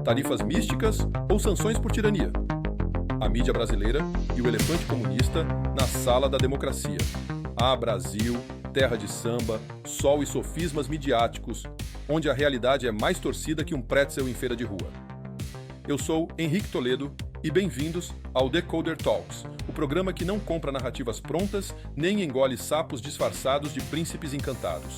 Tarifas místicas ou sanções por tirania? A mídia brasileira e o elefante comunista na sala da democracia. Ah, Brasil, terra de samba, sol e sofismas midiáticos, onde a realidade é mais torcida que um pretzel em feira de rua. Eu sou Henrique Toledo e bem-vindos ao Decoder Talks, o programa que não compra narrativas prontas nem engole sapos disfarçados de príncipes encantados.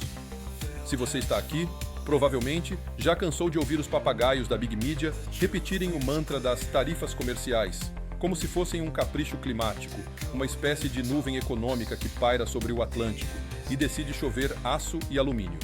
Se você está aqui, provavelmente já cansou de ouvir os papagaios da Big Media repetirem o mantra das tarifas comerciais, como se fossem um capricho climático, uma espécie de nuvem econômica que paira sobre o Atlântico e decide chover aço e alumínio.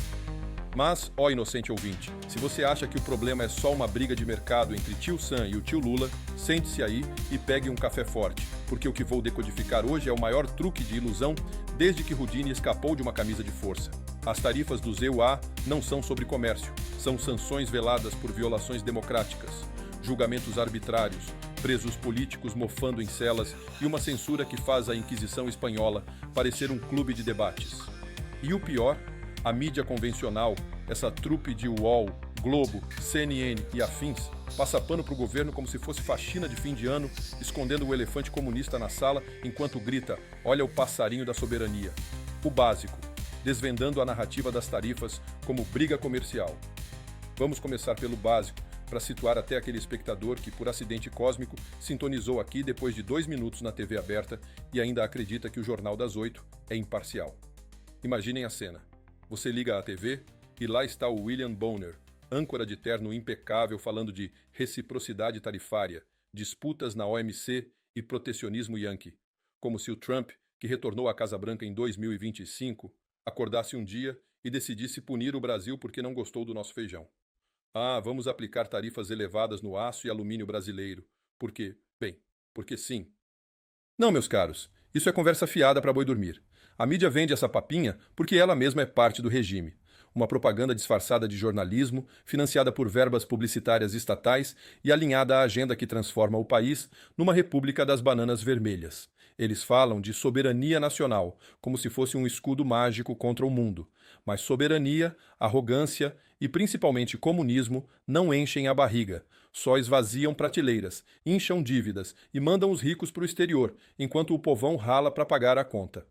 Mas, ó inocente ouvinte, se você acha que o problema é só uma briga de mercado entre tio Sam e o tio Lula, sente-se aí e pegue um café forte, porque o que vou decodificar hoje é o maior truque de ilusão desde que Houdini escapou de uma camisa de força. As tarifas do EUA não são sobre comércio, são sanções veladas por violações democráticas, julgamentos arbitrários, presos políticos mofando em celas e uma censura que faz a Inquisição espanhola parecer um clube de debates. E o pior, a mídia convencional, essa trupe de UOL, Globo, CNN e afins, passa pano para o governo como se fosse faxina de fim de ano, escondendo o elefante comunista na sala enquanto grita: "Olha o passarinho da soberania". O básico, desvendando a narrativa das tarifas como briga comercial. Vamos começar pelo básico, para situar até aquele espectador que, por acidente cósmico, sintonizou aqui depois de 2 minutos na TV aberta e ainda acredita que o Jornal das 8 é imparcial. Imaginem a cena. Você liga à TV e lá está o William Bonner, âncora de terno impecável falando de reciprocidade tarifária, disputas na OMC e protecionismo yankee. Como se o Trump, que retornou à Casa Branca em 2025, acordasse um dia e decidisse punir o Brasil porque não gostou do nosso feijão. Ah, vamos aplicar tarifas elevadas no aço e alumínio brasileiro. Por quê? Bem, porque sim. Não, meus caros, isso é conversa fiada para boi dormir. A mídia vende essa papinha porque ela mesma é parte do regime. Uma propaganda disfarçada de jornalismo, financiada por verbas publicitárias estatais e alinhada à agenda que transforma o país numa república das bananas vermelhas. Eles falam de soberania nacional, como se fosse um escudo mágico contra o mundo. Mas soberania, arrogância e principalmente comunismo não enchem a barriga, só esvaziam prateleiras, incham dívidas e mandam os ricos para o exterior, enquanto o povão rala para pagar a conta.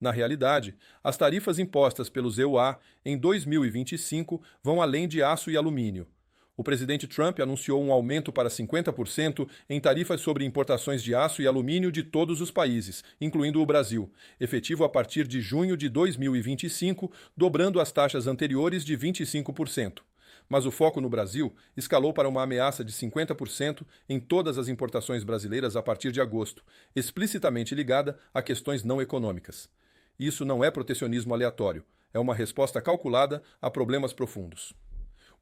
Na realidade, as tarifas impostas pelos EUA em 2025 vão além de aço e alumínio. O presidente Trump anunciou um aumento para 50% em tarifas sobre importações de aço e alumínio de todos os países, incluindo o Brasil, efetivo a partir de junho de 2025, dobrando as taxas anteriores de 25%. Mas o foco no Brasil escalou para uma ameaça de 50% em todas as importações brasileiras a partir de agosto, explicitamente ligada a questões não econômicas. Isso não é protecionismo aleatório, é uma resposta calculada a problemas profundos.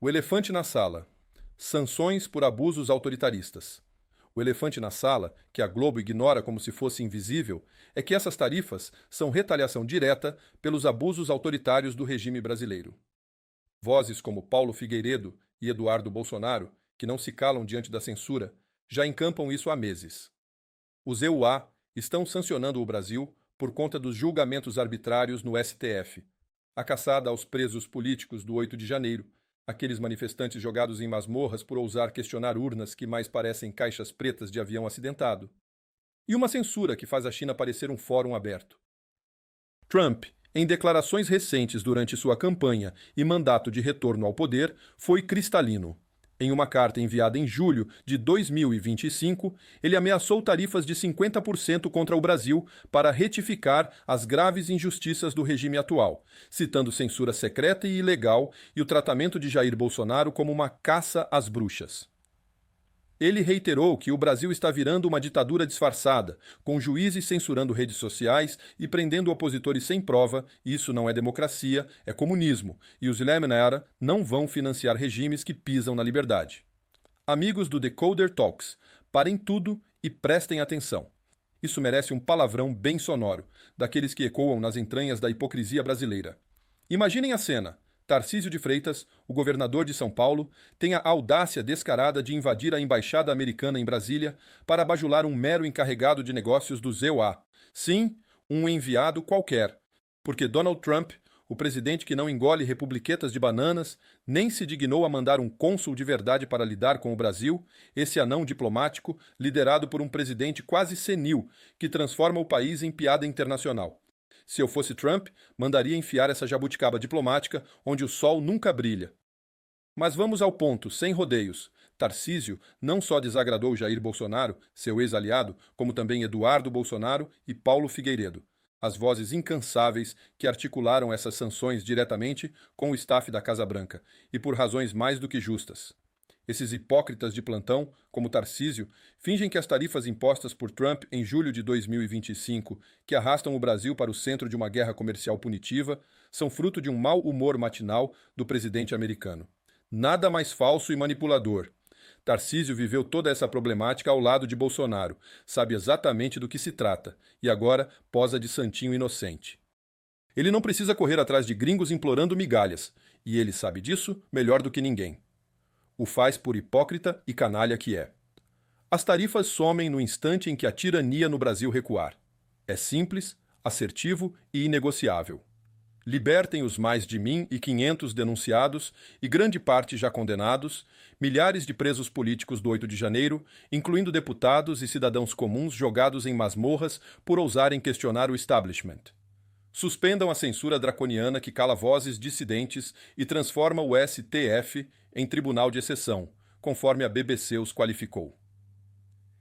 O elefante na sala. Sanções por abusos autoritaristas. O elefante na sala, que a Globo ignora como se fosse invisível, é que essas tarifas são retaliação direta pelos abusos autoritários do regime brasileiro. Vozes como Paulo Figueiredo e Eduardo Bolsonaro, que não se calam diante da censura, já encampam isso há meses. Os EUA estão sancionando o Brasil por conta dos julgamentos arbitrários no STF, a caçada aos presos políticos do 8 de janeiro, aqueles manifestantes jogados em masmorras por ousar questionar urnas que mais parecem caixas pretas de avião acidentado, e uma censura que faz a China parecer um fórum aberto. Trump, em declarações recentes durante sua campanha e mandato de retorno ao poder, foi cristalino. Em uma carta enviada em julho de 2025, ele ameaçou tarifas de 50% contra o Brasil para retificar as graves injustiças do regime atual, citando censura secreta e ilegal e o tratamento de Jair Bolsonaro como uma caça às bruxas. Ele reiterou que o Brasil está virando uma ditadura disfarçada, com juízes censurando redes sociais e prendendo opositores sem prova. Isso não é democracia, é comunismo, e os Illuminati não vão financiar regimes que pisam na liberdade. Amigos do Decoder Talks, parem tudo e prestem atenção. Isso merece um palavrão bem sonoro, daqueles que ecoam nas entranhas da hipocrisia brasileira. Imaginem a cena. Tarcísio de Freitas, o governador de São Paulo, tem a audácia descarada de invadir a embaixada americana em Brasília para bajular um mero encarregado de negócios do EUA. Sim, um enviado qualquer, porque Donald Trump, O presidente que não engole republiquetas de bananas, nem se dignou a mandar um cônsul de verdade para lidar com o Brasil, esse anão diplomático liderado por um presidente quase senil, que transforma o país em piada internacional. Se eu fosse Trump, mandaria enfiar essa jabuticaba diplomática onde o sol nunca brilha. Mas vamos ao ponto, sem rodeios. Tarcísio não só desagradou Jair Bolsonaro, seu ex-aliado, como também Eduardo Bolsonaro e Paulo Figueiredo, as vozes incansáveis que articularam essas sanções diretamente com o staff da Casa Branca, e por razões mais do que justas. Esses hipócritas de plantão, como Tarcísio, fingem que as tarifas impostas por Trump em julho de 2025, que arrastam o Brasil para o centro de uma guerra comercial punitiva, são fruto de um mau humor matinal do presidente americano. Nada mais falso e manipulador. Tarcísio viveu toda essa problemática ao lado de Bolsonaro, sabe exatamente do que se trata, e agora posa de santinho inocente. Ele não precisa correr atrás de gringos implorando migalhas, e ele sabe disso melhor do que ninguém. O faz por hipócrita e canalha que é. As tarifas somem no instante em que a tirania no Brasil recuar. É simples, assertivo e inegociável. Libertem os mais de 1.500 denunciados e grande parte já condenados, milhares de presos políticos do 8 de janeiro, incluindo deputados e cidadãos comuns jogados em masmorras por ousarem questionar o establishment. Suspendam a censura draconiana que cala vozes dissidentes e transforma o STF em tribunal de exceção, conforme a BBC os qualificou.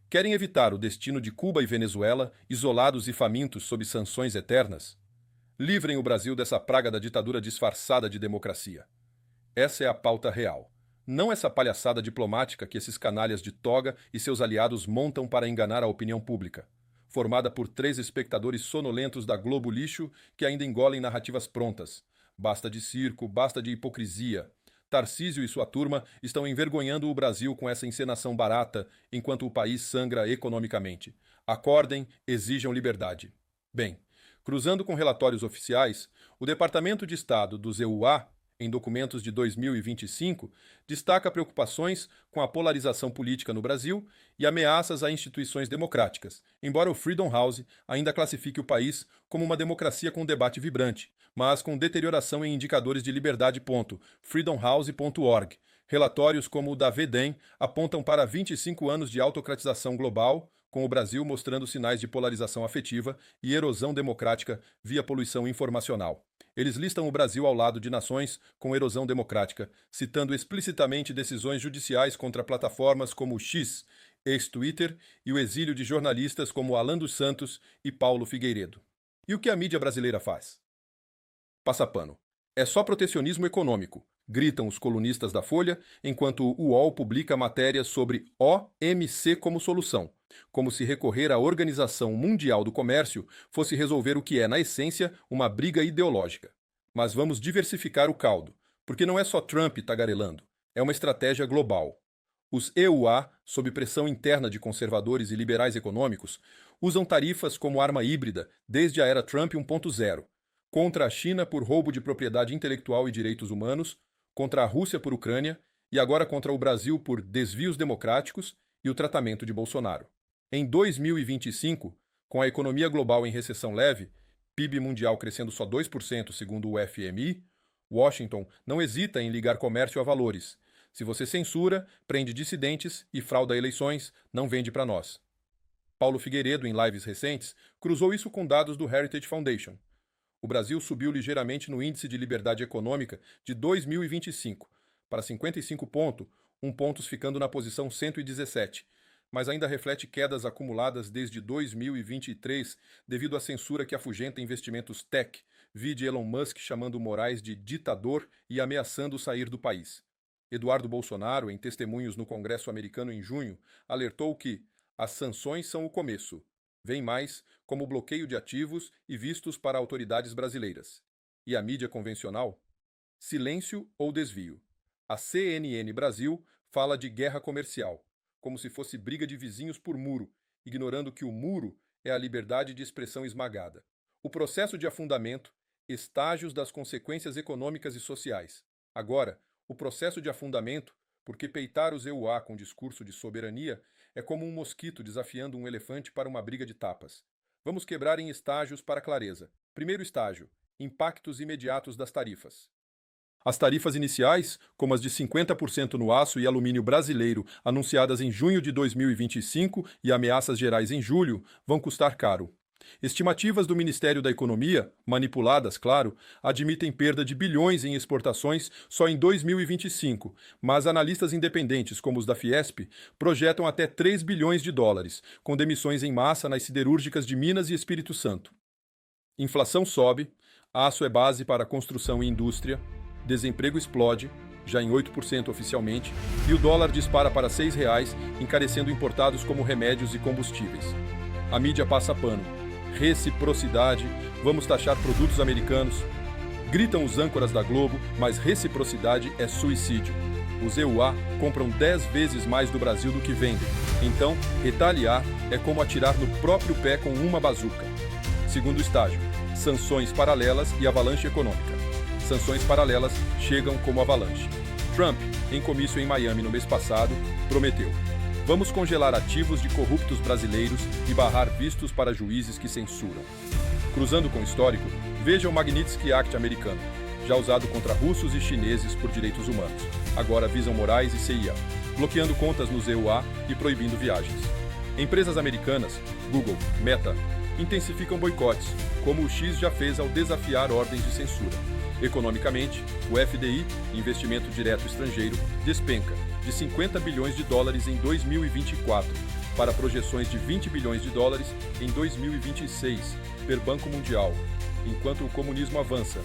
Querem evitar o destino de Cuba e Venezuela, isolados e famintos sob sanções eternas? Livrem o Brasil dessa praga da ditadura disfarçada de democracia. Essa é a pauta real. Não essa palhaçada diplomática que esses canalhas de toga e seus aliados montam para enganar a opinião pública, formada por 3 espectadores sonolentos da Globo Lixo que ainda engolem narrativas prontas. Basta de circo, basta de hipocrisia. Tarcísio e sua turma estão envergonhando o Brasil com essa encenação barata, enquanto o país sangra economicamente. Acordem, exijam liberdade. Bem, cruzando com relatórios oficiais, o Departamento de Estado dos EUA, em documentos de 2025, destaca preocupações com a polarização política no Brasil e ameaças a instituições democráticas, embora o Freedom House ainda classifique o país como uma democracia com debate vibrante, mas com deterioração em indicadores de liberdade. freedomhouse.org. Relatórios como o da VDEM apontam para 25 anos de autocratização global, com o Brasil mostrando sinais de polarização afetiva e erosão democrática via poluição informacional. Eles listam o Brasil ao lado de nações com erosão democrática, citando explicitamente decisões judiciais contra plataformas como o X, ex-Twitter, e o exílio de jornalistas como Alan dos Santos e Paulo Figueiredo. E o que a mídia brasileira faz? Passa pano. É só protecionismo econômico, gritam os colunistas da Folha, enquanto o UOL publica matérias sobre OMC como solução, como se recorrer à Organização Mundial do Comércio fosse resolver o que é, na essência, uma briga ideológica. Mas vamos diversificar o caldo, porque não é só Trump tagarelando, é uma estratégia global. Os EUA, sob pressão interna de conservadores e liberais econômicos, usam tarifas como arma híbrida desde a era Trump 1.0, contra a China por roubo de propriedade intelectual e direitos humanos, contra a Rússia por Ucrânia e agora contra o Brasil por desvios democráticos e o tratamento de Bolsonaro. Em 2025, com a economia global em recessão leve, PIB mundial crescendo só 2% segundo o FMI, Washington não hesita em ligar comércio a valores. Se você censura, prende dissidentes e frauda eleições, não vende para nós. Paulo Figueiredo, em lives recentes, cruzou isso com dados do Heritage Foundation. O Brasil subiu ligeiramente no Índice de Liberdade Econômica de 2025, para 55 pontos, ficando na posição 117, mas ainda reflete quedas acumuladas desde 2023 devido à censura que afugenta investimentos tech, vide Elon Musk chamando Moraes de ditador e ameaçando sair do país. Eduardo Bolsonaro, em testemunhos no Congresso americano em junho, alertou que as sanções são o começo. Vem mais, como bloqueio de ativos e vistos para autoridades brasileiras. E a mídia convencional? Silêncio ou desvio. A CNN Brasil fala de guerra comercial, como se fosse briga de vizinhos por muro, ignorando que o muro é a liberdade de expressão esmagada. O processo de afundamento, estágios das consequências econômicas e sociais. Agora, o processo de afundamento, porque peitar os EUA com discurso de soberania é como um mosquito desafiando um elefante para uma briga de tapas. Vamos quebrar em estágios para clareza. Primeiro estágio, Impactos imediatos das tarifas. As tarifas iniciais, como as de 50% no aço e alumínio brasileiro, anunciadas em junho de 2025 e ameaças gerais em julho, vão custar caro. Estimativas do Ministério da Economia, manipuladas, claro, admitem perda de bilhões em exportações só em 2025, mas analistas independentes, como os da Fiesp, projetam até 3 bilhões de dólares, com demissões em massa nas siderúrgicas de Minas e Espírito Santo. Inflação sobe, aço é base para construção e indústria, desemprego explode, já em 8% oficialmente, e o dólar dispara para R$ 6,00, encarecendo importados como remédios e combustíveis. A mídia passa pano. Reciprocidade, vamos taxar produtos americanos. Gritam os âncoras da Globo, mas reciprocidade é suicídio. Os EUA compram 10 vezes mais do Brasil do que vendem. Então, retaliar é como atirar no próprio pé com uma bazuca. Segundo estágio, sanções paralelas e avalanche econômica. Sanções paralelas chegam como avalanche. Trump, em comício em Miami no mês passado, prometeu: vamos congelar ativos de corruptos brasileiros e barrar vistos para juízes que censuram. Cruzando com o histórico, veja o Magnitsky Act americano, já usado contra russos e chineses por direitos humanos. Agora visam Moraes e CIA, bloqueando contas nos EUA e proibindo viagens. Empresas americanas, Google, Meta, intensificam boicotes, como o X já fez ao desafiar ordens de censura. Economicamente, o FDI, investimento direto estrangeiro, despenca de 50 bilhões de dólares em 2024 para projeções de 20 bilhões de dólares em 2026, per Banco Mundial, enquanto o comunismo avança.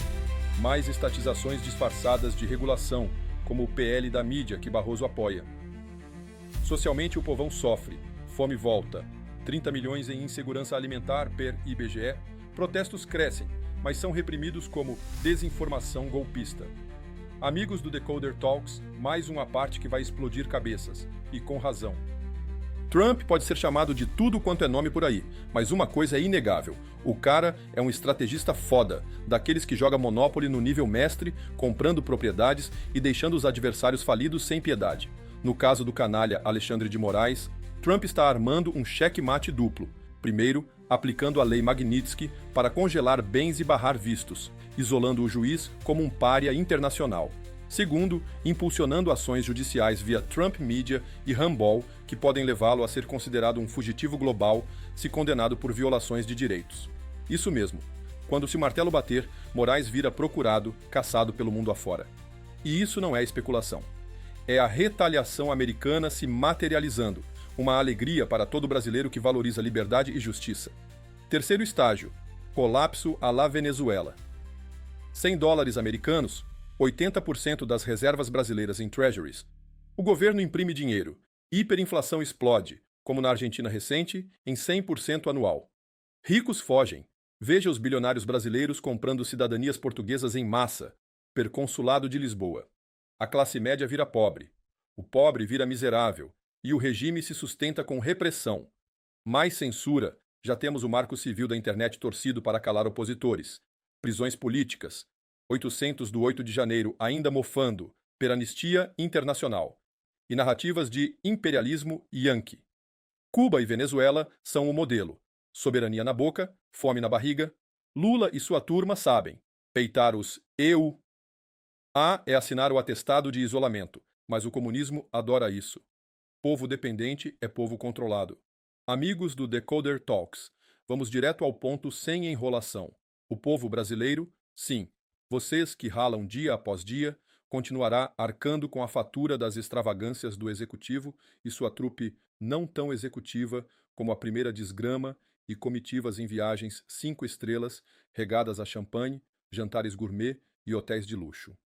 Mais estatizações disfarçadas de regulação, como o PL da mídia que Barroso apoia. Socialmente, o povão sofre, fome volta, 30 milhões em insegurança alimentar per IBGE, protestos crescem, mas são reprimidos como desinformação golpista. Amigos do Decoder Talks, mais uma parte que vai explodir cabeças, e com razão. Trump pode ser chamado de tudo quanto é nome por aí, mas uma coisa é inegável: o cara é um estrategista foda, daqueles que joga Monopoly no nível mestre, comprando propriedades e deixando os adversários falidos sem piedade. No caso do canalha Alexandre de Moraes, Trump está armando um checkmate duplo. Primeiro, aplicando a lei Magnitsky para congelar bens e barrar vistos, isolando o juiz como um pária internacional. Segundo, impulsionando ações judiciais via Trump Media e Rumble que podem levá-lo a ser considerado um fugitivo global se condenado por violações de direitos. Isso mesmo. Quando se o martelo bater, Moraes vira procurado, caçado pelo mundo afora. E isso não é especulação. É a retaliação americana se materializando, uma alegria para todo brasileiro que valoriza liberdade e justiça. Terceiro estágio, colapso à la Venezuela. 100 dólares americanos, 80% das reservas brasileiras em treasuries. O governo imprime dinheiro, hiperinflação explode, como na Argentina recente, em 100% anual. Ricos fogem. Veja os bilionários brasileiros comprando cidadanias portuguesas em massa, per consulado de Lisboa. A classe média vira pobre. O pobre vira miserável. E o regime se sustenta com repressão. Mais censura, já temos o marco civil da internet torcido para calar opositores. Prisões políticas. 800 do 8 de janeiro ainda mofando, per anistia internacional. E narrativas de imperialismo yankee. Cuba e Venezuela são o modelo. Soberania na boca, fome na barriga. Lula e sua turma sabem. Peitar os EU. A é assinar o atestado de isolamento, mas o comunismo adora isso. Povo dependente é povo controlado. Amigos do Decoder Talks, vamos direto ao ponto sem enrolação. O povo brasileiro, sim, vocês que ralam dia após dia, continuará arcando com a fatura das extravagâncias do executivo e sua trupe não tão executiva como a primeira desgrama e comitivas em viagens 5 estrelas, regadas a champanhe, jantares gourmet e hotéis de luxo.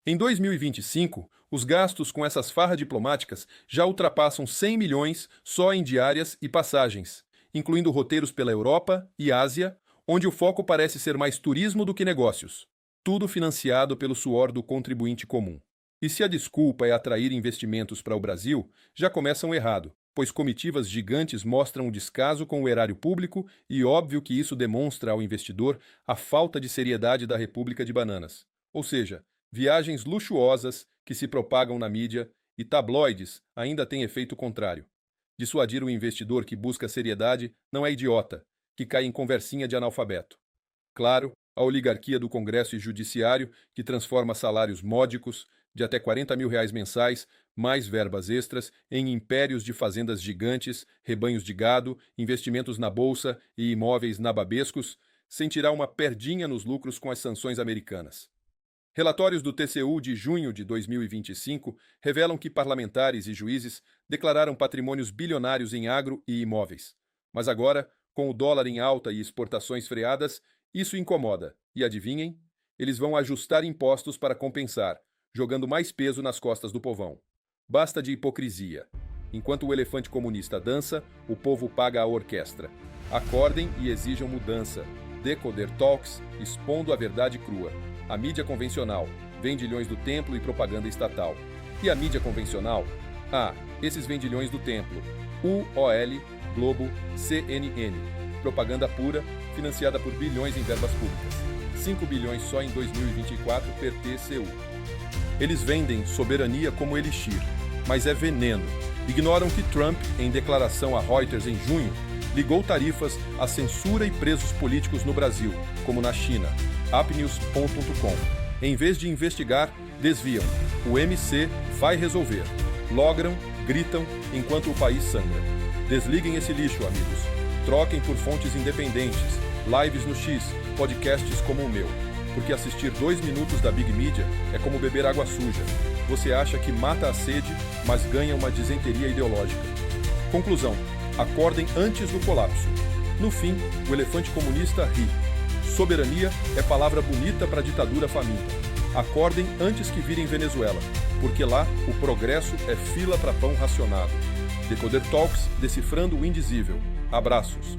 Em 2025, os gastos com essas farras diplomáticas já ultrapassam 100 milhões só em diárias e passagens, incluindo roteiros pela Europa e Ásia, onde o foco parece ser mais turismo do que negócios. Tudo financiado pelo suor do contribuinte comum. E se a desculpa é atrair investimentos para o Brasil, já começam errado, pois comitivas gigantes mostram o descaso com o erário público e óbvio que isso demonstra ao investidor a falta de seriedade da República de Bananas. Ou seja, viagens luxuosas que se propagam na mídia e tabloides ainda têm efeito contrário. Dissuadir o investidor que busca seriedade não é idiota, que cai em conversinha de analfabeto. Claro, A oligarquia do Congresso e Judiciário, que transforma salários módicos, de até R$ 40 mil mensais, mais verbas extras, em impérios de fazendas gigantes, rebanhos de gado, investimentos na bolsa e imóveis nababescos, sentirá uma perdinha nos lucros com as sanções americanas. Relatórios do TCU de junho de 2025 revelam que parlamentares e juízes declararam patrimônios bilionários em agro e imóveis. Mas agora, com o dólar em alta e exportações freadas, isso incomoda. E adivinhem? Eles vão ajustar impostos para compensar, jogando mais peso nas costas do povão. Basta de hipocrisia. Enquanto o elefante comunista dança, o povo paga a orquestra. Acordem e exijam mudança. Decoder Talks, expondo a verdade crua. A mídia convencional, vendilhões do templo e propaganda estatal. E a mídia convencional? Esses vendilhões do templo. UOL, Globo, CNN. Propaganda pura, financiada por bilhões em verbas públicas. 5 bilhões só em 2024 per TCU. Eles vendem soberania como elixir, mas é veneno. Ignoram que Trump, em declaração a Reuters em junho, ligou tarifas à censura e presos políticos no Brasil, como na China. Appnews.com. Em vez de investigar, desviam. O MC vai resolver. Logram, gritam, enquanto o país sangra. Desliguem esse lixo, amigos. Troquem por fontes independentes, lives no X, podcasts como o meu. Porque assistir 2 minutos da Big Media é como beber água suja. Você acha que mata a sede, mas ganha uma disenteria ideológica. Conclusão: acordem antes do colapso. No fim, o elefante comunista ri. Soberania é palavra bonita para ditadura faminta. Acordem antes que virem Venezuela, porque lá o progresso é fila para pão racionado. Decoder Talks, decifrando o indizível. Abraços.